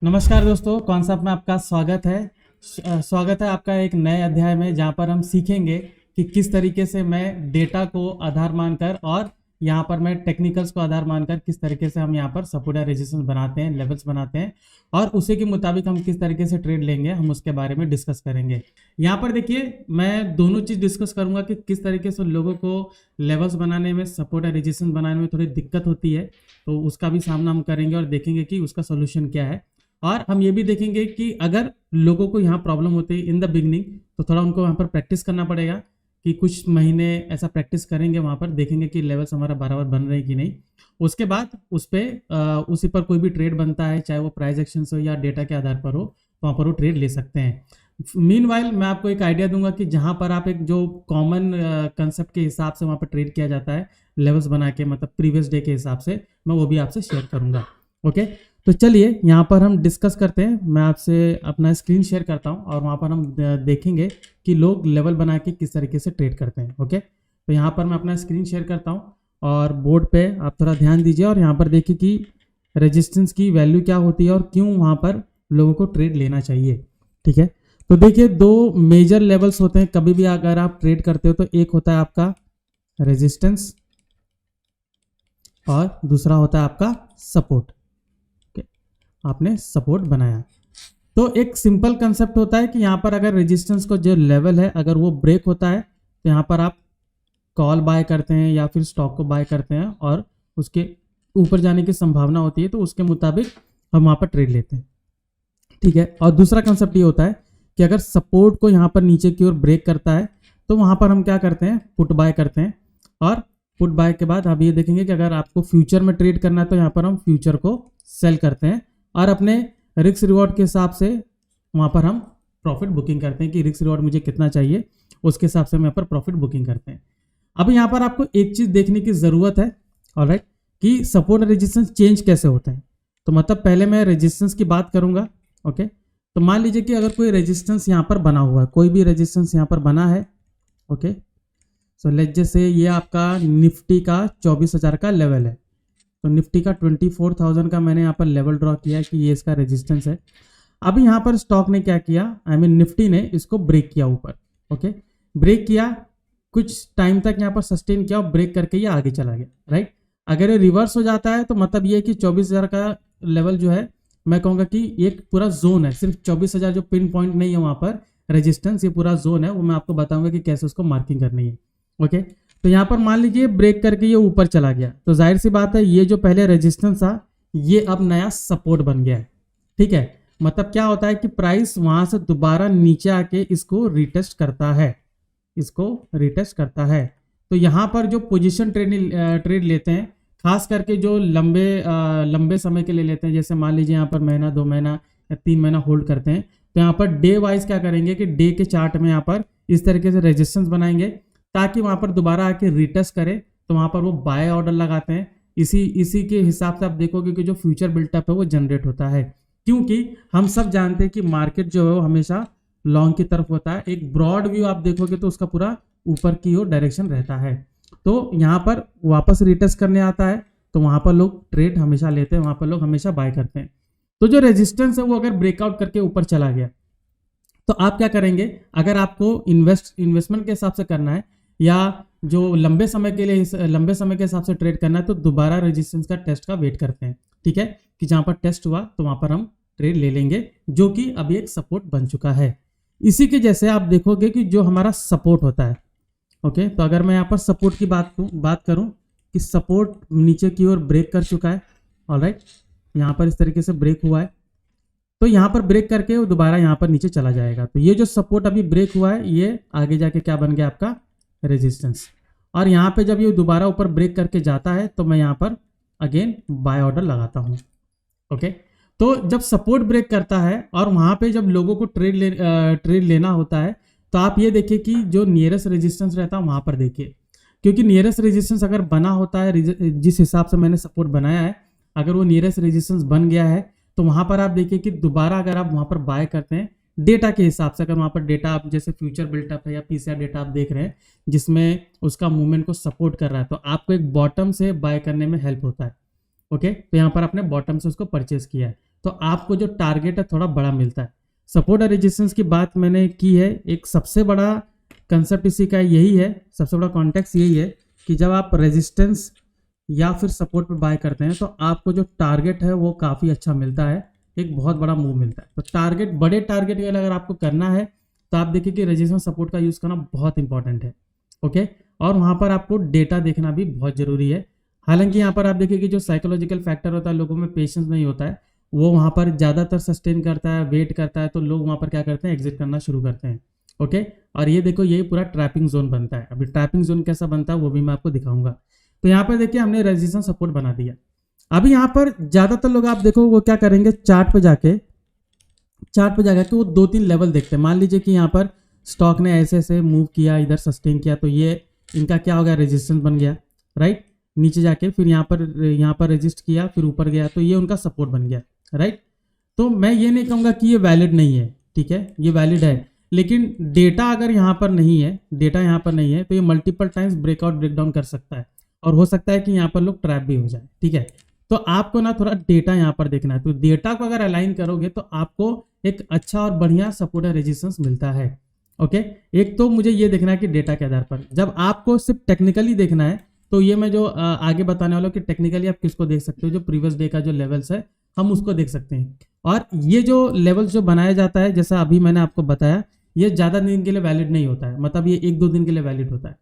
नमस्कार दोस्तों, कॉन्सेप्ट में आपका स्वागत है। स्वागत है आपका एक नए अध्याय में, जहां पर हम सीखेंगे कि किस तरीके से मैं डेटा को आधार मानकर और यहां पर मैं टेक्निकल्स को आधार मानकर किस तरीके से हम यहां पर सपोर्ट या रेजिस्टेंस बनाते हैं, लेवल्स बनाते हैं और उसी के मुताबिक हम किस तरीके से ट्रेड लेंगे, हम उसके बारे में डिस्कस करेंगे। यहाँ पर देखिए, मैं दोनों चीज़ डिस्कस करूंगा कि किस तरीके से लोगों को लेवल्स बनाने में, सपोर्ट या रेजिस्टेंस बनाने में थोड़ी दिक्कत होती है, तो उसका भी सामना हम करेंगे और देखेंगे कि उसका सोल्यूशन क्या है। और हम ये भी देखेंगे कि अगर लोगों को यहाँ प्रॉब्लम होती है इन द बिगनिंग, तो थोड़ा उनको वहाँ पर प्रैक्टिस करना पड़ेगा कि कुछ महीने ऐसा प्रैक्टिस करेंगे, वहाँ पर देखेंगे कि लेवल्स हमारा बराबर बन रहे हैं कि नहीं। उसके बाद उसी पर कोई भी ट्रेड बनता है, चाहे वो प्राइस एक्शन हो या डेटा के आधार पर हो, तो वहाँ पर वो ट्रेड ले सकते हैं। मीनवाइल मैं आपको एक आइडिया दूंगा कि जहाँ पर आप एक जो कॉमन कंसेप्ट के हिसाब से वहाँ पर ट्रेड किया जाता है लेवल्स बना के, मतलब प्रीवियस डे के हिसाब से, मैं वो भी आपसे शेयर करूंगा। ओके, तो चलिए यहाँ पर हम डिस्कस करते हैं। मैं आपसे अपना स्क्रीन शेयर करता हूँ और वहाँ पर हम देखेंगे कि लोग लेवल बना के किस तरीके से ट्रेड करते हैं। ओके, तो यहाँ पर मैं अपना स्क्रीन शेयर करता हूँ और बोर्ड पे आप थोड़ा ध्यान दीजिए और यहाँ पर देखिए कि रेजिस्टेंस की वैल्यू क्या होती है और क्यों वहाँ पर लोगों को ट्रेड लेना चाहिए। ठीक है, तो देखिए दो मेजर लेवल्स होते हैं कभी भी अगर आप ट्रेड करते हो, तो एक होता है आपका रेजिस्टेंस और दूसरा होता है आपका सपोर्ट। आपने सपोर्ट बनाया तो एक सिंपल कंसेप्ट होता है कि यहाँ पर अगर रेजिस्टेंस को जो लेवल है अगर वो ब्रेक होता है, तो यहाँ पर आप कॉल बाय करते हैं या फिर स्टॉक को बाय करते हैं और उसके ऊपर जाने की संभावना होती है, तो उसके मुताबिक हम वहाँ पर ट्रेड लेते हैं। ठीक है, और दूसरा कंसेप्ट ये होता है कि अगर सपोर्ट को यहाँ पर नीचे की ओर ब्रेक करता है, तो वहाँ पर हम क्या करते हैं, पुट बाय करते हैं। और पुट बाय के बाद आप ये देखेंगे कि अगर आपको फ्यूचर में ट्रेड करना है, तो यहाँ पर हम फ्यूचर को सेल करते हैं और अपने रिस्क रिवॉर्ड के हिसाब से वहाँ पर हम प्रॉफिट बुकिंग करते हैं कि रिस्क रिवॉर्ड मुझे कितना चाहिए, उसके हिसाब से हम यहाँ पर प्रॉफिट बुकिंग करते हैं। अब यहाँ पर आपको एक चीज़ देखने की ज़रूरत है, ऑलराइट, कि सपोर्ट और रेजिस्टेंस चेंज कैसे होते हैं। तो मतलब पहले मैं रेजिस्टेंस की बात करूँगा। ओके, तो मान लीजिए कि अगर कोई रेजिस्टेंस यहाँ पर बना हुआ है, कोई भी रेजिस्टेंस यहाँ पर बना है। ओके, सो लेट्स जैसे ये आपका निफ्टी का 24,000 का लेवल है, तो निफ्टी का 24,000 का मैंने यहाँ पर लेवल ड्रॉ किया है कि ये इसका रेजिस्टेंस है। अब यहाँ पर स्टॉक ने क्या किया, निफ्टी ने इसको ब्रेक किया ऊपर। ओके, ब्रेक किया, कुछ टाइम तक यहाँ पर सस्टेन किया और ब्रेक करके ये आगे चला गया। राइट, अगर ये रिवर्स हो जाता है तो मतलब ये कि 24,000 का लेवल जो है, मैं कहूँगा कि एक पूरा जोन है, सिर्फ 24,000 जो पिन पॉइंट नहीं है वहाँ पर रेजिस्टेंस, ये पूरा जोन है, वो मैं आपको बताऊंगा कि कैसे उसको मार्किंग करनी है। ओके, तो यहाँ पर मान लीजिए ब्रेक करके ये ऊपर चला गया, तो जाहिर सी बात है ये जो पहले रेजिस्टेंस था ये अब नया सपोर्ट बन गया है। ठीक है, मतलब क्या होता है कि प्राइस वहां से दोबारा नीचे आके इसको रिटेस्ट करता है, इसको रिटेस्ट करता है। तो यहाँ पर जो पोजीशन ट्रेड लेते हैं, खास करके जो लंबे समय के लिए लेते हैं, जैसे मान लीजिए यहाँ पर महीना, 2 महीना या 3 महीना होल्ड करते हैं, तो यहाँ पर डे वाइज क्या करेंगे कि डे के चार्ट में यहाँ पर इस तरीके से रेजिस्टेंस बनाएंगे ताकि वहां पर दोबारा आके रिटेस्ट करे, तो वहां पर वो बाय ऑर्डर लगाते हैं। इसी के हिसाब से आप देखोगे कि जो फ्यूचर बिल्टअप है वो जनरेट होता है, क्योंकि हम सब जानते हैं कि मार्केट जो है वो हमेशा लॉन्ग की तरफ होता है। एक ब्रॉड व्यू आप देखोगे तो उसका पूरा ऊपर की ओर डायरेक्शन रहता है। तो यहाँ पर वापस रिटेस्ट करने आता है, तो वहां पर लोग ट्रेड हमेशा लेते हैं, वहां पर लोग हमेशा बाय करते हैं। तो जो रेजिस्टेंस है वो अगर ब्रेकआउट करके ऊपर चला गया, तो आप क्या करेंगे, अगर आपको इन्वेस्टमेंट के हिसाब से करना है या जो लंबे समय के हिसाब से ट्रेड करना है, तो दोबारा रेजिस्टेंस का टेस्ट का वेट करते हैं। ठीक है, कि जहां पर टेस्ट हुआ तो वहां पर हम ट्रेड ले लेंगे, जो कि अभी एक सपोर्ट बन चुका है। इसी के जैसे आप देखोगे कि जो हमारा सपोर्ट होता है। ओके, तो अगर मैं यहाँ पर सपोर्ट की बात करूं कि सपोर्ट नीचे की ओर ब्रेक कर चुका है। ऑलराइट, यहाँ पर इस तरीके से ब्रेक हुआ है, तो यहाँ पर ब्रेक करके वो दोबारा यहाँ पर नीचे चला जाएगा। तो ये जो सपोर्ट अभी ब्रेक हुआ है, ये आगे जाके क्या बन गया, आपका रेजिस्टेंस। और यहाँ पे जब ये दोबारा ऊपर ब्रेक करके जाता है, तो मैं यहाँ पर अगेन बाय ऑर्डर लगाता हूँ। ओके, तो जब सपोर्ट ब्रेक करता है और वहाँ पे जब लोगों को ट्रेड लेना होता है, तो आप ये देखिए कि जो नियरेस्ट रेजिस्टेंस रहता है वहाँ पर देखिए, क्योंकि नियरेस्ट रेजिस्टेंस अगर बना होता है, जिस हिसाब से मैंने सपोर्ट बनाया है, अगर वो नियरेस्ट रेजिस्टेंस बन गया है, तो वहाँ पर आप देखिए कि दोबारा अगर आप वहाँ पर बाय करते हैं डेटा के हिसाब से, अगर वहाँ पर डेटा आप जैसे फ्यूचर बिल्टअप है या पीसीआर डेटा आप देख रहे हैं जिसमें उसका मूवमेंट को सपोर्ट कर रहा है, तो आपको एक बॉटम से बाय करने में हेल्प होता है। ओके, तो यहाँ पर आपने बॉटम से उसको परचेस किया है, तो आपको जो टारगेट है थोड़ा बड़ा मिलता है। सपोर्ट और रेजिस्टेंस की बात मैंने की है, एक सबसे बड़ा कंसेप्ट इसी का यही है, सबसे बड़ा कॉन्टेक्स्ट यही है कि जब आप रेजिस्टेंस या फिर सपोर्ट पे बाय करते हैं तो आपको जो टारगेट है वो काफ़ी अच्छा मिलता है, एक बहुत बड़ा मूव मिलता है। तो टारगेट, बड़े टारगेट के लिए अगर आपको करना है तो आप देखिए कि रेजिस्टेंस सपोर्ट का यूज़ करना बहुत इंपॉर्टेंट है। ओके, और वहाँ पर आपको डेटा देखना भी बहुत ज़रूरी है। हालांकि यहाँ पर आप देखिए कि जो साइकोलॉजिकल फैक्टर होता है, लोगों में पेशेंस नहीं होता है, वो वहाँ पर ज़्यादातर सस्टेन करता है, वेट करता है, तो लोग वहाँ पर क्या करते हैं, एग्जिट करना शुरू करते हैं। ओके, और ये देखो ये पूरा ट्रैपिंग जोन बनता है। अभी ट्रैपिंग जोन कैसा बनता है वो भी मैं आपको दिखाऊंगा। तो यहाँ पर देखिए हमने रेजिस्टेंस सपोर्ट बना दिया। अभी यहाँ पर ज़्यादातर लोग आप देखो वो क्या करेंगे, चार्ट पे जाके वो 2-3 लेवल देखते हैं। मान लीजिए कि यहाँ पर स्टॉक ने ऐसे ऐसे मूव किया, इधर सस्टेन किया, तो ये इनका क्या हो गया, रेजिस्टेंस बन गया, राइट। नीचे जाके फिर यहाँ पर रेजिस्ट किया, फिर ऊपर गया, तो ये उनका सपोर्ट बन गया, राइट। तो मैं ये नहीं कहूँगा कि ये वैलिड नहीं है, ठीक है, ये वैलिड है, लेकिन डेटा अगर यहाँ पर नहीं है, तो ये मल्टीपल टाइम्स ब्रेकआउट ब्रेकडाउन कर सकता है, और हो सकता है कि यहाँ पर लोग ट्रैप भी हो जाए, ठीक है। तो आपको ना थोड़ा डेटा यहाँ पर देखना है। तो डेटा को अगर अलाइन करोगे तो आपको एक अच्छा और बढ़िया सपोर्ट और रेजिस्टेंस मिलता है। ओके, एक तो मुझे ये देखना है कि डेटा के आधार पर, जब आपको सिर्फ टेक्निकली देखना है तो ये मैं जो आगे बताने वाला हूँ कि टेक्निकली आप किसको देख सकते हो, जो प्रीवियस डे का जो लेवल्स है हम उसको देख सकते हैं। और ये जो लेवल्स जो बनाया जाता है, जैसा अभी मैंने आपको बताया, ये ज़्यादा दिन के लिए वैलिड नहीं होता है, मतलब ये 1-2 दिन के लिए वैलिड होता है।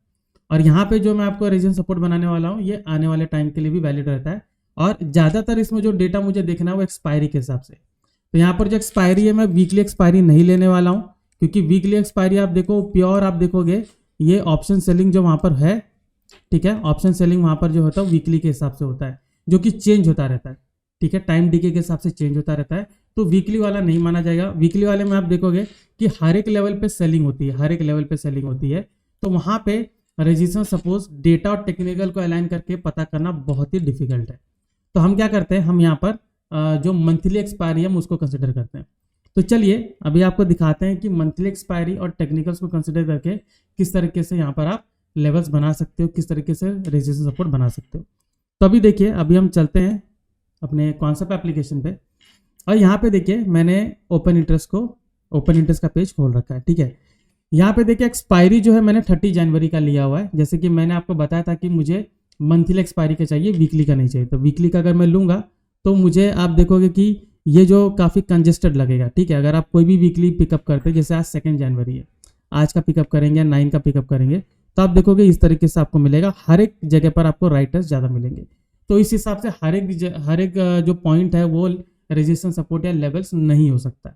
और यहाँ पे जो मैं आपको रेजिस्टेंस सपोर्ट बनाने वाला हूँ, ये आने वाले टाइम के लिए भी वैलिड रहता है। और ज़्यादातर इसमें जो डेटा मुझे देखना है वो एक्सपायरी के हिसाब से। तो यहाँ पर जो एक्सपायरी है, मैं वीकली एक्सपायरी नहीं लेने वाला हूँ, क्योंकि वीकली एक्सपायरी आप देखो प्योर, आप देखोगे ये ऑप्शन सेलिंग जो वहाँ पर है, ठीक है, ऑप्शन सेलिंग वहाँ पर जो होता है वीकली के हिसाब से होता है, जो कि चेंज होता रहता है, ठीक है, टाइम डीके के हिसाब से चेंज होता रहता है। तो वीकली वाला नहीं माना जाएगा। वीकली वाले में आप देखोगे कि हर एक लेवल पे सेलिंग होती है, तो वहाँ पे रेजिस्टेंस सपोज डेटा और टेक्निकल को अलाइन करके पता करना बहुत ही डिफिकल्ट है। तो हम क्या करते हैं, हम यहाँ पर जो मंथली एक्सपायरी है हम उसको कंसिडर करते हैं। तो चलिए अभी आपको दिखाते हैं कि मंथली एक्सपायरी और टेक्निकल्स को कंसिडर करके किस तरीके से यहाँ पर आप लेवल्स बना सकते हो, किस तरीके से रेजिस्टेंस सपोर्ट बना सकते हो। तो अभी देखिए, अभी हम चलते हैं अपने कॉन्सेप्ट एप्लीकेशन पे, और यहाँ पे देखिए मैंने ओपन इंटरेस्ट का पेज खोल रखा है, ठीक है। यहाँ पे देखिए एक्सपायरी जो है मैंने 30 जनवरी का लिया हुआ है, जैसे कि मैंने आपको बताया था कि मुझे मंथली एक्सपायरी का चाहिए, वीकली का नहीं चाहिए। तो वीकली का अगर मैं लूँगा तो मुझे आप देखोगे कि ये जो काफ़ी कंजेस्टेड लगेगा, ठीक है। अगर आप कोई भी वीकली पिकअप करते हैं, जैसे आज 2 जनवरी है, आज का पिकअप करेंगे, 9 का पिकअप करेंगे, तो आप देखोगे इस तरीके से आपको मिलेगा, हर एक जगह पर आपको राइटर्स ज़्यादा मिलेंगे। तो इस हिसाब से हर एक जो पॉइंट है वो रेजिस्टेंस सपोर्ट या लेवल्स नहीं हो सकता।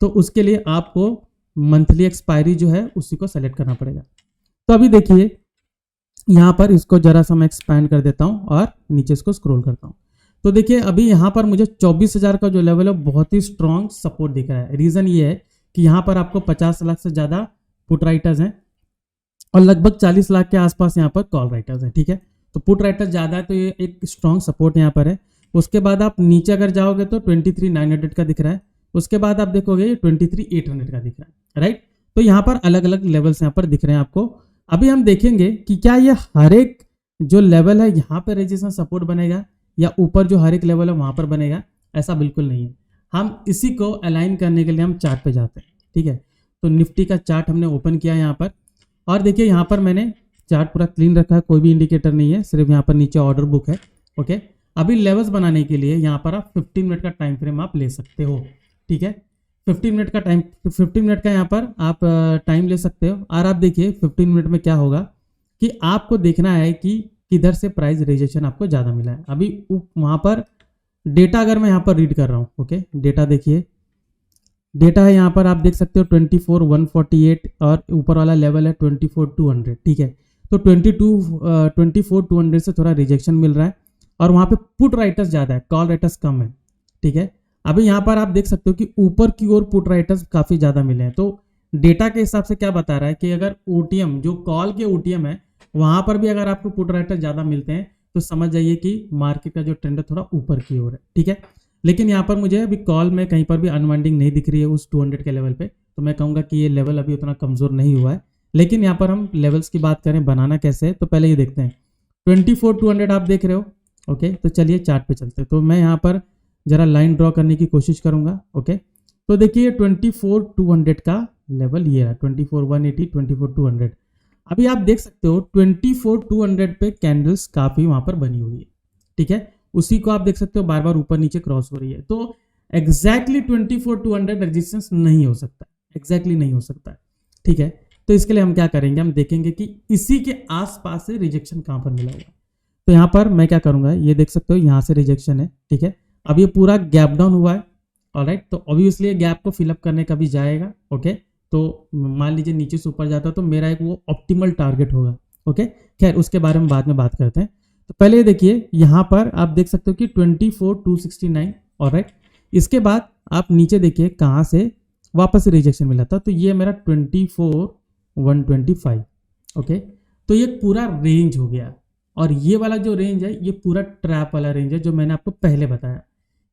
तो उसके लिए आपको मंथली एक्सपायरी जो है उसी को सेलेक्ट करना पड़ेगा। तो अभी देखिए यहाँ पर इसको जरा सा मैं एक्सपैंड कर देता हूँ और नीचे इसको स्क्रॉल करता हूँ। तो देखिए अभी यहाँ पर मुझे 24,000 का जो लेवल है बहुत ही स्ट्रॉन्ग सपोर्ट दिख रहा है। रीज़न ये है कि यहाँ पर आपको 50 लाख से ज़्यादा पुट राइटर्स हैं और लगभग 40 लाख के आसपास यहाँ पर कॉल राइटर्स हैं, ठीक है। तो पुट राइटर्स ज़्यादा है, तो ये एक स्ट्रॉन्ग सपोर्ट यहाँ पर है। उसके बाद आप नीचे अगर जाओगे तो 23,900 का दिख रहा है, उसके बाद आप देखोगे 23,800 का दिख रहा है, राइट। तो यहाँ पर अलग अलग लेवल्स यहाँ पर दिख रहे हैं आपको। अभी हम देखेंगे कि क्या ये हर एक जो लेवल है यहाँ पर रेजिस्टेंस सपोर्ट बनेगा या ऊपर जो हर एक लेवल है वहाँ पर बनेगा, ऐसा बिल्कुल नहीं है। हम इसी को अलाइन करने के लिए हम चार्ट पे जाते हैं, ठीक है। तो निफ्टी का चार्ट हमने ओपन किया यहाँ पर, और देखिए यहाँ पर मैंने चार्ट पूरा क्लीन रखा है, कोई भी इंडिकेटर नहीं है, सिर्फ यहाँ पर नीचे ऑर्डर बुक है, ओके। अभी लेवल्स बनाने के लिए यहाँ पर आप 15 मिनट का टाइम फ्रेम आप ले सकते हो, ठीक है। 15 मिनट का यहाँ पर आप टाइम ले सकते हो। और आप देखिए 15 मिनट में क्या होगा कि आपको देखना है कि किधर से प्राइस रिजेक्शन आपको ज़्यादा मिला है। अभी वहाँ पर डेटा अगर मैं यहाँ पर रीड कर रहा हूँ, ओके, डेटा देखिए, डेटा है यहाँ पर आप देख सकते हो 24,148 और ऊपर वाला लेवल है 24,200, ठीक है। तो 24,200 से थोड़ा रिजेक्शन मिल रहा है और वहाँ पे पुट राइटर्स ज़्यादा है, कॉल राइटर्स कम है, ठीक है। अभी यहाँ पर आप देख सकते हो कि ऊपर की ओर पुट राइटर्स काफ़ी ज़्यादा मिले हैं। तो डेटा के हिसाब से क्या बता रहा है कि अगर ओटीएम जो कॉल के ओटीएम है वहाँ पर भी अगर आपको पुट राइटर्स ज़्यादा मिलते हैं तो समझ जाइए कि मार्केट का जो ट्रेंड है थोड़ा ऊपर की ओर है, ठीक है। लेकिन यहाँ पर मुझे अभी कॉल में कहीं पर भी अनवाइंडिंग नहीं दिख रही है उस 200 के लेवल पे, तो मैं कहूँगा कि ये लेवल अभी उतना कमज़ोर नहीं हुआ है। लेकिन यहाँ पर हम लेवल्स की बात करें बनाना कैसे है, तो पहले ये देखते हैं 24,200 आप देख रहे हो, ओके। तो चलिए चार्ट पे चलते हैं। तो मैं यहाँ पर जरा लाइन ड्रॉ करने की कोशिश करूंगा। ओके, तो देखिए 24,200 का लेवल ये रहा, 24,180, 24,200। अभी आप देख सकते हो 24,200 पे कैंडल्स काफ़ी वहाँ पर बनी हुई है, ठीक है। उसी को आप देख सकते हो बार बार ऊपर नीचे क्रॉस हो रही है। तो एग्जैक्टली 24,200 रेजिस्टेंस नहीं हो सकता, एग्जैक्टली नहीं हो सकता, ठीक है। तो इसके लिए हम क्या करेंगे, हम देखेंगे कि इसी के आसपास से रिजेक्शन कहाँ पर मिला हुआ है। तो यहाँ पर मैं क्या करूँगा, ये देख सकते हो यहाँ से रिजेक्शन है, ठीक है। अब ये पूरा गैप डाउन हुआ है, ऑलराइट। तो ऑब्वियसली गैप को फिलअप करने का भी जाएगा। ओके, तो मान लीजिए नीचे से ऊपर जाता है तो मेरा एक वो ऑप्टिमल टारगेट होगा। ओके, खैर उसके बारे में बाद में बात करते हैं। तो पहले देखिए यहाँ पर आप देख सकते हो कि 24,269, ऑलराइट। इसके बाद आप नीचे देखिए कहाँ से वापस से रिजेक्शन मिला था, तो ये मेरा 24,125। ओके, तो ये पूरा रेंज हो गया, और ये वाला जो रेंज है ये पूरा ट्रैप वाला रेंज है जो मैंने आपको पहले बताया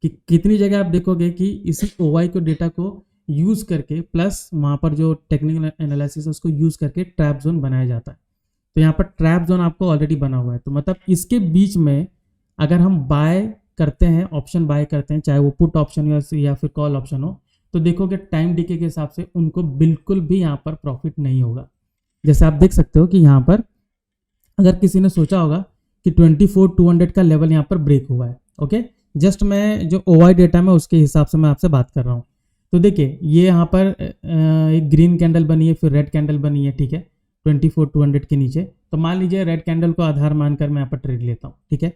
कि कितनी जगह आप देखोगे कि इसी ओवाई को डेटा को यूज़ करके प्लस वहाँ पर जो टेक्निकल एनालिसिस है उसको यूज़ करके ट्रैप जोन बनाया जाता है। तो यहाँ पर ट्रैप जोन आपको ऑलरेडी बना हुआ है, तो मतलब इसके बीच में अगर हम बाय करते हैं, ऑप्शन बाय करते हैं, चाहे वो पुट ऑप्शन या फिर कॉल ऑप्शन हो, तो देखोगे टाइम डिके के हिसाब से उनको बिल्कुल भी यहाँ पर प्रॉफिट नहीं होगा। जैसे आप देख सकते हो कि यहाँ पर अगर किसी ने सोचा होगा कि 24,200 का लेवल यहाँ पर ब्रेक हुआ है। ओके, जस्ट मैं जो ओवाई डेटा में उसके हिसाब से मैं आपसे बात कर रहा हूँ। तो देखिए ये यहाँ पर एक ग्रीन कैंडल बनी है, फिर रेड कैंडल बनी है, ठीक है, 24,200 के नीचे। तो मान लीजिए रेड कैंडल को आधार मानकर मैं यहाँ पर ट्रेड लेता हूँ, ठीक है।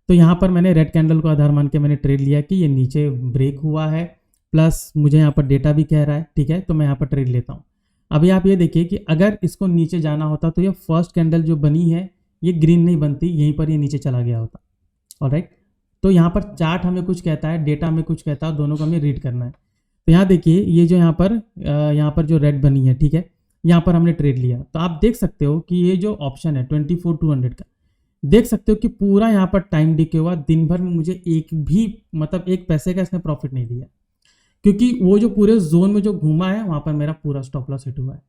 तो यहाँ पर मैंने रेड कैंडल को आधार मान के मैंने ट्रेड लिया कि ये नीचे ब्रेक हुआ है, प्लस मुझे यहाँ पर डेटा भी कह रहा है, ठीक है। तो मैं यहाँ पर ट्रेड लेता हूँ। अभी आप ये देखिए कि अगर इसको नीचे जाना होता तो ये फर्स्ट कैंडल जो बनी है ये ग्रीन नहीं बनती, यहीं पर ये नीचे चला गया होता, ऑलराइट। तो यहाँ पर चार्ट हमें कुछ कहता है, डेटा हमें कुछ कहता है, दोनों को हमें रीड करना है। तो यहाँ देखिए ये जो यहाँ पर जो रेड बनी है, ठीक है, यहाँ पर हमने ट्रेड लिया। तो आप देख सकते हो कि ये जो ऑप्शन है 24,200 का, देख सकते हो कि पूरा यहाँ पर टाइम डिके हुआ, दिन भर में मुझे एक भी मतलब एक पैसे का इसने प्रॉफिट नहीं दिया, क्योंकि वो जो पूरे जोन में जो घूमा है वहाँ पर मेरा पूरा स्टॉप लॉस हिट हुआ है,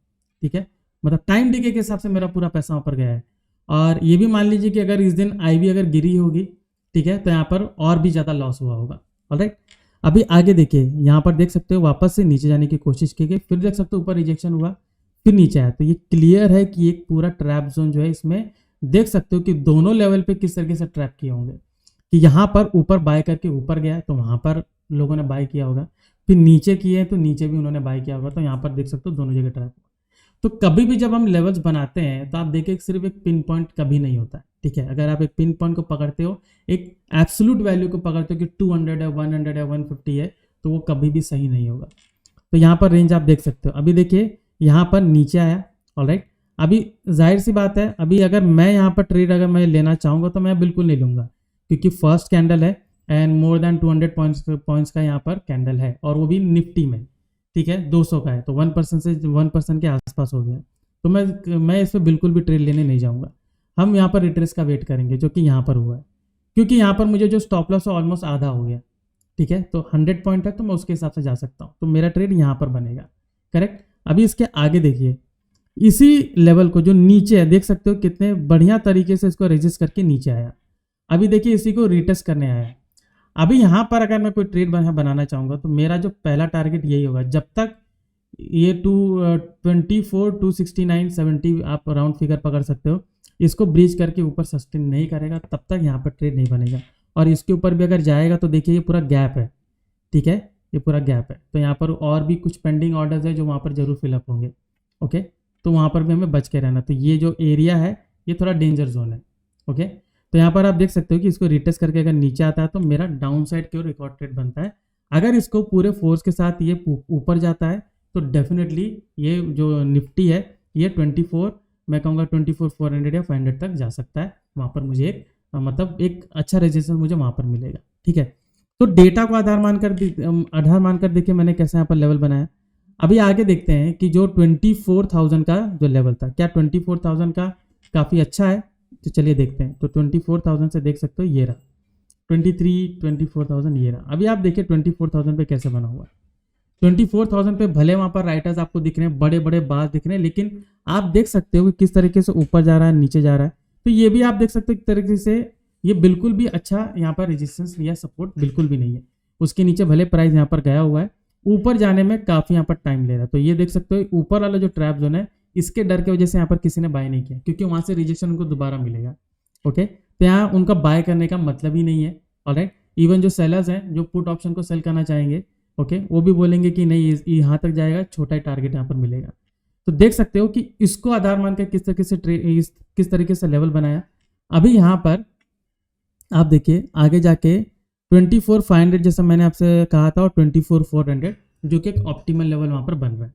ठीक है। मतलब टाइम डिके के हिसाब से मेरा पूरा पैसा वहाँ पर गया है। और ये भी मान लीजिए कि अगर इस दिन आईवी अगर गिरी होगी, ठीक है, तो यहाँ पर और भी ज़्यादा लॉस हुआ होगा, ऑलराइट। अभी आगे देखिए यहाँ पर देख सकते हो वापस से नीचे जाने की कोशिश की गई, फिर देख सकते हो ऊपर रिजेक्शन हुआ, फिर नीचे आया। तो ये क्लियर है कि एक पूरा ट्रैप जोन जो है, इसमें देख सकते हो कि दोनों लेवल पे किस तरीके से ट्रैप किए होंगे कि यहाँ पर ऊपर बाय करके ऊपर गया तो वहाँ पर लोगों ने बाय किया होगा, फिर नीचे किए तो नीचे भी उन्होंने बाय किया होगा। तो यहाँ पर देख सकते हो दोनों जगह ट्रैप। तो कभी भी जब हम लेवल्स बनाते हैं तो आप देखिए सिर्फ एक पिन पॉइंट कभी नहीं होता है, ठीक है। अगर आप एक पिन पॉइंट को पकड़ते हो, एक एब्सोल्यूट वैल्यू को पकड़ते हो कि 200 है, 100 है, 150 है, तो वो कभी भी सही नहीं होगा। तो यहाँ पर रेंज आप देख सकते हो। अभी देखिए यहाँ पर नीचे आया, ऑलराइट। अभी जाहिर सी बात है, अभी अगर मैं यहाँ पर ट्रेड अगर मैं लेना चाहूँगा तो मैं बिल्कुल नहीं लूँगा, क्योंकि फर्स्ट कैंडल है एंड मोर देन 200 पॉइंट्स का यहाँ पर कैंडल है, और वो भी निफ्टी में, ठीक है, 200 का है, तो 1% से 1% के आसपास हो गया। तो मैं इस पर बिल्कुल भी ट्रेड लेने नहीं जाऊँगा। हम यहाँ पर रिट्रेस का वेट करेंगे जो कि यहाँ पर हुआ है, क्योंकि यहाँ पर मुझे जो स्टॉप लॉस है ऑलमोस्ट आधा हो गया, ठीक है। तो 100 पॉइंट है तो मैं उसके हिसाब से जा सकता हूँ, तो मेरा ट्रेड यहाँ पर बनेगा, करेक्ट। अभी इसके आगे देखिए इसी लेवल को जो नीचे है, देख सकते हो कितने बढ़िया तरीके से इसको रेजिस्ट करके नीचे आया। अभी देखिए इसी को रिटेस्ट करने आया। अभी यहाँ पर अगर मैं कोई ट्रेड बनाना चाहूँगा तो मेरा जो पहला टारगेट यही होगा, जब तक ये 24,269, 70 आप राउंड फिगर पकड़ सकते हो, इसको ब्रीच करके ऊपर सस्टेन नहीं करेगा तब तक यहाँ पर ट्रेड नहीं बनेगा। और इसके ऊपर भी अगर जाएगा तो देखिए ये पूरा गैप है, ठीक है, ये पूरा गैप है। तो यहाँ पर और भी कुछ पेंडिंग ऑर्डर्स है जो वहाँ पर जरूर फिलअप होंगे, ओके। तो वहाँ पर भी हमें बच के रहना। तो ये जो एरिया है ये थोड़ा डेंजर जोन है, ओके। तो यहाँ पर आप देख सकते हो कि इसको रिटेस्ट करके अगर नीचे आता है तो मेरा डाउन साइड की ओर रिकॉर्ड ट्रेड बनता है। अगर इसको पूरे फोर्स के साथ ये ऊपर जाता है तो डेफिनेटली ये जो निफ्टी है ये 24, मैं कहूँगा 24,400 या 500 तक जा सकता है। वहाँ पर मुझे एक मतलब एक अच्छा रेजिस्टेंस मुझे वहाँ पर मिलेगा, ठीक है। तो डेटा को आधार मानकर देखिए मैंने कैसे यहाँ पर लेवल बनाया। अभी आगे देखते हैं कि जो 24,000 का जो लेवल था, क्या 24,000 का काफ़ी अच्छा है? तो चलिए देखते हैं। तो 24,000 से देख सकते हो ये रहा 24,000 ये रहा। अभी आप देखिए 24,000 पे कैसे बना हुआ है। 24,000 पे भले वहाँ पर राइटर्स आपको दिख रहे हैं, बड़े बड़े बार्स दिख रहे हैं, लेकिन आप देख सकते हो कि किस तरीके से ऊपर जा रहा है, नीचे जा रहा है। तो ये भी आप देख सकते हो एक तरीके से ये बिल्कुल भी अच्छा यहाँ पर रेजिस्टेंस या सपोर्ट बिल्कुल भी नहीं है। उसके नीचे भले प्राइस यहाँ पर गया हुआ है, ऊपर जाने में काफ़ी यहाँ पर टाइम ले रहा है। तो ये देख सकते हो ऊपर वाला जो ट्रैप जोन है, इसके डर की वजह से यहाँ पर किसी ने बाय नहीं किया, क्योंकि वहाँ से रिजेक्शन उनको दोबारा मिलेगा। ओके, तो यहाँ उनका बाय करने का मतलब ही नहीं है। ऑलराइट, इवन जो सेलर्स हैं जो पुट ऑप्शन को सेल करना चाहेंगे, ओके, वो भी बोलेंगे कि नहीं यहाँ तक जाएगा, छोटा ही टारगेट यहाँ पर मिलेगा। तो देख सकते हो कि इसको आधार मान के किस तरीके से लेवल बनाया। अभी यहाँ पर आप देखिए आगे जाके 24,500 जैसा मैंने आपसे कहा था, और 24,400 जो कि एक ऑप्टिमल लेवल वहाँ पर बन रहा है,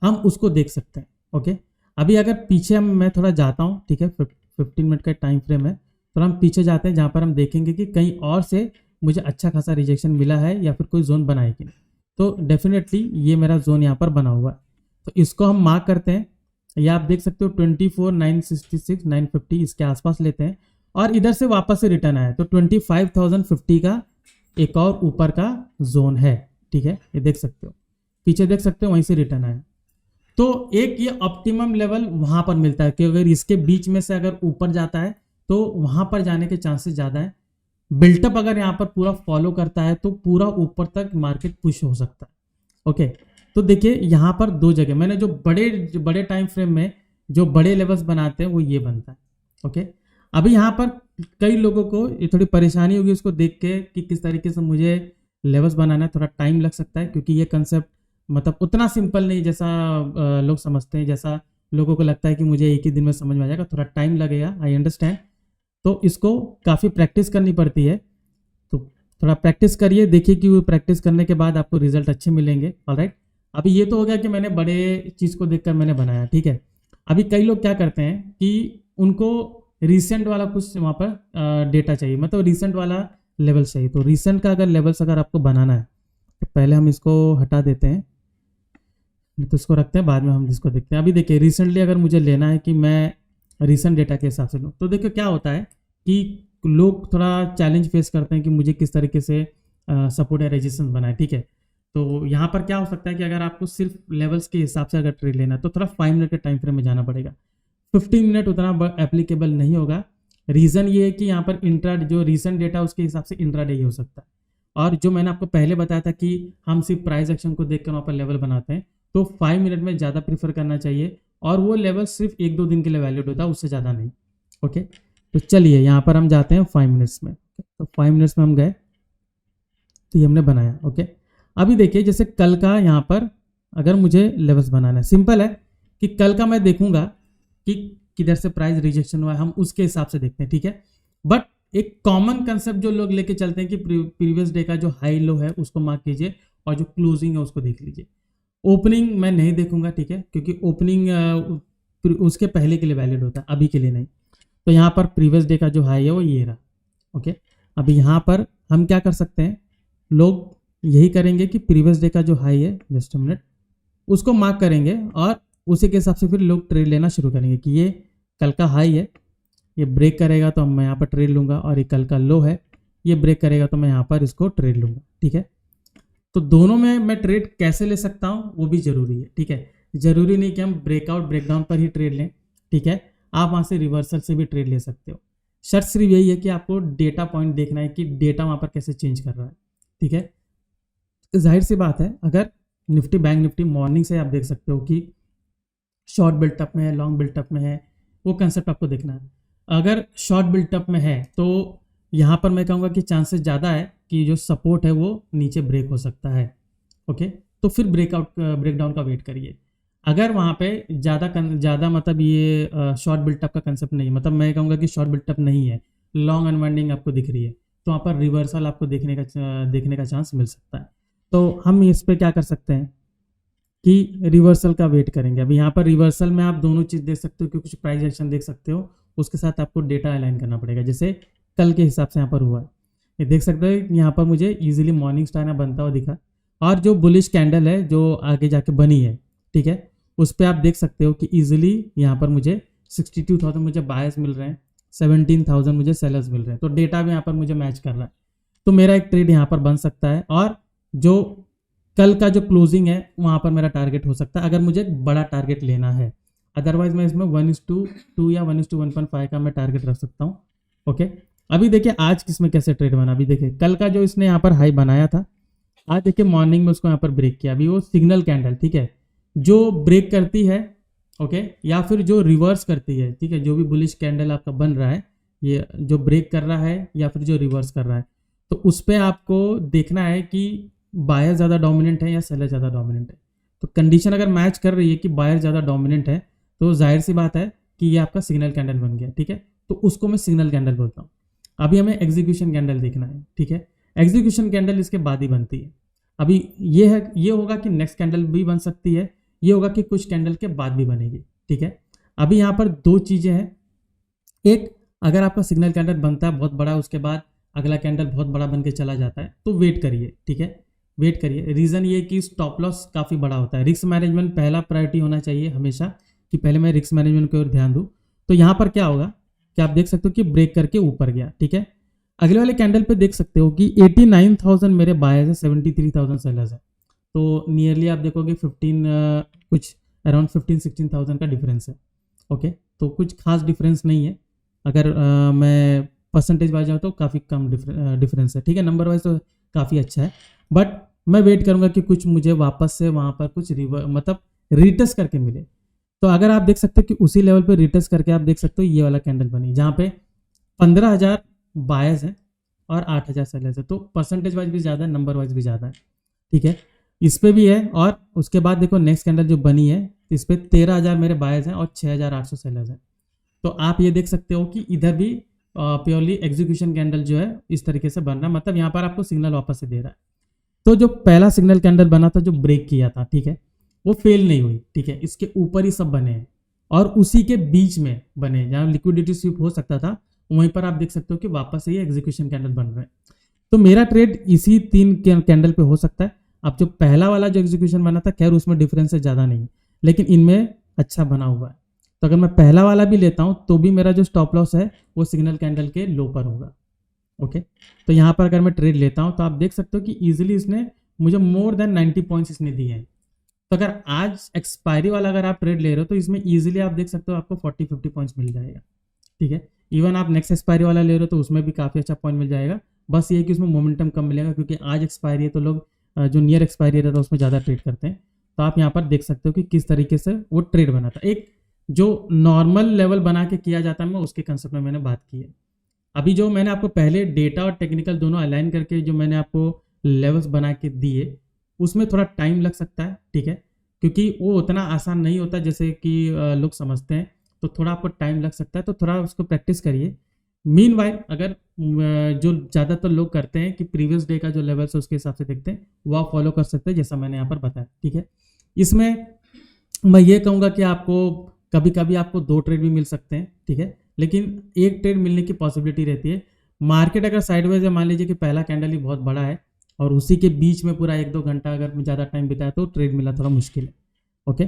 हम उसको देख सकते हैं। ओके, अभी अगर पीछे मैं थोड़ा जाता हूँ, ठीक है, 15 मिनट का टाइम फ्रेम है, तो हम पीछे जाते हैं जहाँ पर हम देखेंगे कि कहीं और से मुझे अच्छा खासा रिजेक्शन मिला है या फिर कोई जोन बना है कि नहीं। तो डेफिनेटली ये मेरा जोन यहाँ पर बना हुआ है, तो इसको हम मार्क करते हैं। ये आप देख सकते हो 24,966, 950 इसके आसपास लेते हैं, और इधर से वापस से रिटर्न आया, तो 25,050 का एक और ऊपर का जोन है। ठीक है, ये देख सकते हो, पीछे देख सकते हो वहीं से रिटर्न आया। तो एक ये ऑप्टिमम लेवल वहां पर मिलता है कि अगर इसके बीच में से अगर ऊपर जाता है तो वहां पर जाने के चांसेस ज्यादा है। बिल्टअप अगर यहाँ पर पूरा फॉलो करता है तो पूरा ऊपर तक मार्केट पुश हो सकता है। ओके, तो देखिए यहाँ पर दो जगह मैंने जो बड़े टाइम फ्रेम में जो बड़े लेवल्स बनाते हैं वो ये बनता है। ओके, अभी यहाँ पर कई लोगों को ये थोड़ी परेशानी होगी उसको देख के कि किस तरीके से मुझे लेवल्स बनाना है, थोड़ा टाइम लग सकता है, क्योंकि ये कंसेप्ट मतलब उतना सिंपल नहीं जैसा लोग समझते हैं, जैसा लोगों को लगता है कि मुझे एक ही दिन में समझ में आ जाएगा, थोड़ा टाइम लगेगा, आई अंडरस्टैंड। तो इसको काफ़ी प्रैक्टिस करनी पड़ती है, तो थोड़ा प्रैक्टिस करिए, देखिए कि वो प्रैक्टिस करने के बाद आपको रिजल्ट अच्छे मिलेंगे। ऑलराइट, अभी ये तो हो गया कि मैंने बड़े चीज़ को देखकर मैंने बनाया। ठीक है, अभी कई लोग क्या करते हैं कि उनको रिसेंट वाला कुछ वहाँ पर डेटा चाहिए, मतलब रिसेंट वाला लेवल चाहिए। तो रिसेंट का अगर लेवल्स अगर आपको बनाना है तो पहले हम इसको हटा देते हैं, तो इसको रखते हैं, बाद में हम इसको देखते हैं। अभी देखिए रिसेंटली अगर मुझे लेना है कि मैं रिसेंट डेटा के हिसाब से लूँ, तो देखिए क्या होता है कि लोग थोड़ा चैलेंज फेस करते हैं कि मुझे किस तरीके से सपोर्ट या रेजिस्टेंस बनाए। ठीक है, तो यहाँ पर क्या हो सकता है कि अगर आपको सिर्फ लेवल्स के हिसाब से अगर ट्रेड लेना है तो थोड़ा 5 मिनट के टाइम फ्रेम में जाना पड़ेगा। 15 मिनट उतना एप्लीकेबल नहीं होगा। रीज़न ये है कि यहाँ पर इंट्रा जो रिसेंट डेटा उसके हिसाब से इंट्राडे ही हो सकता है, और जो मैंने आपको पहले बताया था कि हम सिर्फ प्राइस एक्शन को देखकर वहाँ पर लेवल बनाते हैं, तो 5 मिनट में ज़्यादा प्रीफर करना चाहिए, और वो लेवल सिर्फ 1-2 दिन के लिए वैलिड होता है, उससे ज़्यादा नहीं। ओके, तो चलिए यहाँ पर हम जाते हैं 5 मिनट्स में। तो 5 मिनट्स में हम गए, तो ये हमने बनाया। ओके, अभी देखिए जैसे कल का यहाँ पर अगर मुझे लेवल्स बनाना है, सिंपल है कि कल का मैं देखूंगा कि किधर से प्राइस रिजेक्शन हुआ है, हम उसके हिसाब से देखते हैं। ठीक है, बट एक कॉमन कंसेप्ट जो लोग लेके चलते हैं कि प्रीवियस डे का जो हाई लो है उसको मार्क कीजिए, और जो क्लोजिंग है उसको देख लीजिए। ओपनिंग मैं नहीं देखूंगा, ठीक है, क्योंकि ओपनिंग उसके पहले के लिए वैलिड होता है, अभी के लिए नहीं। तो यहाँ पर प्रीवियस डे का जो हाई है वो ये रहा। ओके, अभी यहाँ पर हम क्या कर सकते हैं, लोग यही करेंगे कि प्रीवियस डे का जो हाई है, जस्ट मिनट, उसको मार्क करेंगे, और उसी के हिसाब से फिर लोग ट्रेड लेना शुरू करेंगे कि ये कल का हाई है, ये ब्रेक करेगा तो मैं यहाँ पर ट्रेड लूँगा, और ये कल का लो है, ये ब्रेक करेगा तो मैं यहाँ पर इसको ट्रेड लूँगा। ठीक है, तो दोनों में मैं ट्रेड कैसे ले सकता हूँ वो भी ज़रूरी है। ठीक है, ज़रूरी नहीं कि हम ब्रेकआउट ब्रेकडाउन पर ही ट्रेड लें। ठीक है, आप वहाँ से रिवर्सल से भी ट्रेड ले सकते हो। शर्त सिर्फ यही है कि आपको डेटा पॉइंट देखना है कि डेटा वहाँ पर कैसे चेंज कर रहा है। ठीक है, जाहिर सी बात है, अगर निफ्टी बैंक निफ्टी मॉर्निंग से आप देख सकते हो कि शॉर्ट बिल्टअप में है, लॉन्ग बिल्टअप में है, वो कंसेप्ट आपको देखना है। अगर शॉर्ट बिल्टअप में है तो यहाँ पर मैं कहूँगा कि चांसेस ज़्यादा है कि जो सपोर्ट है वो नीचे ब्रेक हो सकता है। ओके, तो फिर ब्रेकडाउन का वेट करिए। अगर वहाँ पे ज़्यादा मतलब ये शॉर्ट बिल्टअप का कंसेप्ट नहीं है, मतलब मैं कहूँगा कि शॉर्ट बिल्टअप नहीं है, लॉन्ग अनवाइंडिंग आपको दिख रही है, तो वहाँ पर रिवर्सल आपको देखने का चांस मिल सकता है। तो हम इस पर क्या कर सकते हैं कि रिवर्सल का वेट करेंगे। अभी यहाँ पर रिवर्सल में आप दोनों चीज़ देख सकते हो कि कुछ प्राइस एक्शन देख सकते हो, उसके साथ आपको डेटा अलाइन करना पड़ेगा, जैसे कल के हिसाब से यहाँ पर हुआ है। ये देख सकते हो यहाँ पर मुझे इजीली मॉर्निंग स्टार यहाँ बनता हुआ दिखा, और जो बुलिश कैंडल है जो आगे जाके बनी है, ठीक है, उस पर आप देख सकते हो कि इजीली यहाँ पर मुझे 62,000 मुझे बायर्स मिल रहे हैं, 17,000 मुझे सेलर्स मिल रहे हैं, तो डेटा भी यहाँ पर मुझे मैच कर रहा है। तो मेरा एक ट्रेड यहाँ पर बन सकता है, और जो कल का जो क्लोजिंग है वहाँ पर मेरा टारगेट हो सकता है, अगर मुझे एक बड़ा टारगेट लेना है। अदरवाइज मैं इसमें 1:2 या 1:1.5 का मैं टारगेट रख सकता हूँ। ओके, अभी देखिए आज किसमें कैसे ट्रेड बना। अभी देखिए कल का जो इसने यहाँ पर हाई बनाया था, आज देखिए मॉर्निंग में उसको यहाँ पर ब्रेक किया, अभी वो सिग्नल कैंडल, ठीक है, जो ब्रेक करती है, ओके, या फिर जो रिवर्स करती है, ठीक है, जो भी बुलिश कैंडल आपका बन रहा है, ये जो ब्रेक कर रहा है या फिर जो रिवर्स कर रहा है, तो उस पर आपको देखना है कि बायर ज़्यादा डोमिनेंट है या सेलर ज़्यादा डोमिनेंट है। तो कंडीशन अगर मैच कर रही है कि बायर ज़्यादा डोमिनेंट है, तो जाहिर सी बात है कि ये आपका सिग्नल कैंडल बन गया, ठीक है, तो उसको मैं सिग्नल कैंडल बोलता हूँ। अभी हमें एग्जीक्यूशन कैंडल देखना है, ठीक है, एग्जीक्यूशन कैंडल इसके बाद ही बनती है। अभी ये है, ये होगा कि नेक्स्ट कैंडल भी बन सकती है, ये होगा कि कुछ कैंडल के बाद भी बनेगी, ठीक है। अभी यहाँ पर दो चीज़ें हैं, एक, अगर आपका सिग्नल कैंडल बनता है बहुत बड़ा, उसके बाद अगला कैंडल बहुत बड़ा बन के चला जाता है, तो वेट करिए, ठीक है, वेट करिए। रीज़न ये कि स्टॉप लॉस काफ़ी बड़ा होता है, रिस्क मैनेजमेंट पहला प्रायोरिटी होना चाहिए हमेशा, कि पहले मैं रिस्क मैनेजमेंट की ओर ध्यान दूँ। तो यहाँ पर क्या होगा कि आप देख सकते हो कि ब्रेक करके ऊपर गया, ठीक है। अगले वाले कैंडल पे देख सकते हो कि 89,000 मेरे बायर्स है, 73,000 सेलर्स है, तो नियरली आप देखोगे 15 कुछ अराउंड 15-16,000 का डिफरेंस है, ओके। तो कुछ खास डिफरेंस नहीं है, अगर मैं परसेंटेज वाइज जाऊँ तो काफ़ी कम डिफरेंस है, ठीक है, नंबर वाइज तो काफ़ी अच्छा है, बट मैं वेट करूँगा कि कुछ मुझे वापस से वहाँ पर कुछ मतलब रिटेस्ट करके मिले। तो अगर आप देख सकते हो कि उसी लेवल पे रिटेस्ट करके आप देख सकते हो ये वाला कैंडल बनी, जहाँ पे 15,000 बायर्स हैं और 8,000 सेलर्स है, तो परसेंटेज वाइज भी ज़्यादा है, नंबर वाइज भी ज़्यादा है, ठीक है, इस पे भी है। और उसके बाद देखो नेक्स्ट कैंडल जो बनी है, इस पे 13,000 मेरे बायर्स हैं और 6,800 सेलर्स हैं। तो आप ये देख सकते हो कि इधर भी प्योरली एग्जीक्यूशन कैंडल जो है इस तरीके से बन रहा है, मतलब यहाँ पर आपको सिग्नल वापस से दे रहा है। तो जो पहला सिग्नल कैंडल बना था जो ब्रेक किया था, ठीक है, वो फेल नहीं हुई, ठीक है, इसके ऊपर ही सब बने हैं और उसी के बीच में बने जहाँ लिक्विडिटी स्वीप हो सकता था, वहीं पर आप देख सकते हो कि वापस से ये एग्जीक्यूशन कैंडल बन रहे हैं। तो मेरा ट्रेड इसी 3 कैंडल पे हो सकता है। अब जो पहला वाला जो एग्जीक्यूशन बना था, खैर उसमें डिफरेंस ज़्यादा नहीं, लेकिन इनमें अच्छा बना हुआ है। तो अगर मैं पहला वाला भी लेता हूँ तो भी मेरा जो स्टॉप लॉस है वो सिग्नल कैंडल के लो पर होगा, ओके। तो यहाँ पर अगर मैं ट्रेड लेता हूँ तो आप देख सकते हो कि ईजिली इसने मुझे मोर देन 90 पॉइंट्स इसने दिए हैं। तो अगर आज एक्सपायरी वाला अगर आप ट्रेड ले रहे हो तो इसमें ईजिली आप देख सकते हो आपको 40-50 पॉइंट्स मिल जाएगा, ठीक है। इवन आप नेक्स्ट एक्सपायरी वाला ले रहे हो तो उसमें भी काफ़ी अच्छा पॉइंट मिल जाएगा, बस ये है कि उसमें मोमेंटम कम मिलेगा, क्योंकि आज एक्सपायरी है तो लोग जो नियर एक्सपायरी रहता है उसमें ज़्यादा ट्रेड करते हैं। तो आप यहाँ पर देख सकते हो कि किस तरीके से वो ट्रेड बना था। एक जो नॉर्मल लेवल बना के किया जाता है, मैं उसके कंसेप्ट में मैंने बात की है। अभी जो मैंने आपको पहले डेटा और टेक्निकल दोनों अलाइन करके जो मैंने आपको लेवल्स बना के दिए, उसमें थोड़ा टाइम लग सकता है, ठीक है, क्योंकि वो उतना आसान नहीं होता जैसे कि लोग समझते हैं, तो थोड़ा आपको टाइम लग सकता है, तो थोड़ा उसको प्रैक्टिस करिए। मीनवाइल अगर जो ज़्यादातर लोग करते हैं कि प्रीवियस डे का जो लेवल्स है उसके हिसाब से देखते हैं, वो आप फॉलो कर सकते हैं जैसा मैंने यहाँ पर बताया, ठीक है। इसमें मैं ये कहूँगा कि आपको कभी कभी आपको 2 ट्रेड भी मिल सकते हैं, ठीक है, लेकिन एक ट्रेड मिलने की पॉसिबिलिटी रहती है। मार्केट अगर साइडवेज है, मान लीजिए कि पहला कैंडल ही बहुत बड़ा है और उसी के बीच में पूरा 1-2 घंटा अगर ज़्यादा टाइम बिताया तो ट्रेड मिलना थोड़ा मुश्किल है, ओके।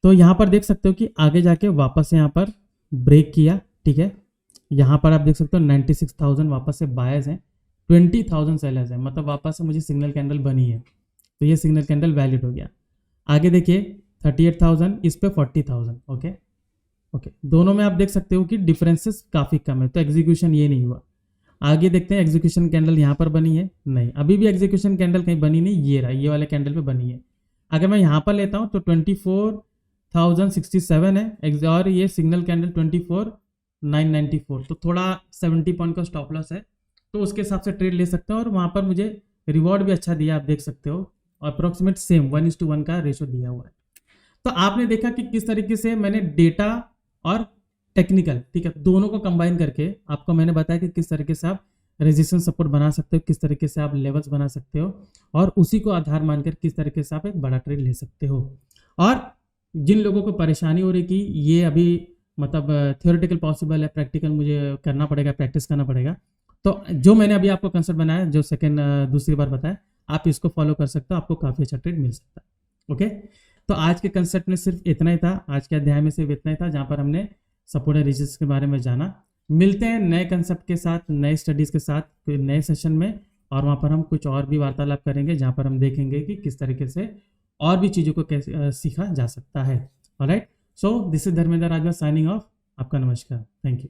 तो यहाँ पर देख सकते हो कि आगे जाके वापस से यहाँ पर ब्रेक किया, ठीक है, यहाँ पर आप देख सकते हो 96,000 वापस से बायर्स हैं, 20,000 सेलर्स हैं, मतलब वापस से मुझे सिग्नल कैंडल बनी है, तो ये सिग्नल कैंडल वैलिड हो गया। आगे देखिए 38,000, इस पे 40,000, ओके ओके, दोनों में आप देख सकते हो कि डिफरेंसेस काफ़ी कम है, तो एग्जीक्यूशन ये नहीं हुआ। आगे देखते हैं एग्जीक्यूशन कैंडल यहाँ पर बनी है, नहीं, अभी भी एग्जीक्यूशन कैंडल कहीं बनी नहीं, ये रहा, ये वाले कैंडल पे बनी है। अगर मैं यहाँ पर लेता हूँ तो 24,067 है और ये सिग्नल कैंडल 24,994, तो थोड़ा 70 पॉइंट का स्टॉप लॉस है, तो उसके हिसाब से ट्रेड ले सकते हो। और वहाँ पर मुझे रिवॉर्ड भी अच्छा दिया, आप देख सकते हो, अप्रोक्सीमेट सेम 1:1 का रेशो दिया हुआ है। तो आपने देखा कि किस तरीके से मैंने डेटा और टेक्निकल, ठीक है, दोनों को कंबाइन करके आपको मैंने बताया कि किस तरीके से आप रेजिस्टेंस सपोर्ट बना सकते हो, किस तरीके से आप लेवल्स बना सकते हो, और उसी को आधार मानकर किस तरीके से आप एक बड़ा ट्रेड ले सकते हो। और जिन लोगों को परेशानी हो रही कि ये अभी मतलब थियोरेटिकल पॉसिबल है, प्रैक्टिकल मुझे करना पड़ेगा, प्रैक्टिस करना पड़ेगा, तो जो मैंने अभी आपको कंसेप्ट बनाया, जो सेकेंड दूसरी बार बताया, आप इसको फॉलो कर सकते हो, आपको काफ़ी अच्छा ट्रेड मिल सकता है, ओके। तो आज के कंसेप्ट में सिर्फ इतना ही था, आज के अध्याय में सिर्फ इतना ही था, जहाँ पर हमने सपोर्ट एंड रेजिस्टेंस के बारे में जाना। मिलते हैं नए कंसेप्ट के साथ, नए स्टडीज़ के साथ, नए सेशन में, और वहाँ पर हम कुछ और भी वार्तालाप करेंगे, जहाँ पर हम देखेंगे कि किस तरीके से और भी चीज़ों को कैसे सीखा जा सकता है। Alright, so this is Dharmendra राजवा साइनिंग ऑफ। आपका नमस्कार, थैंक यू।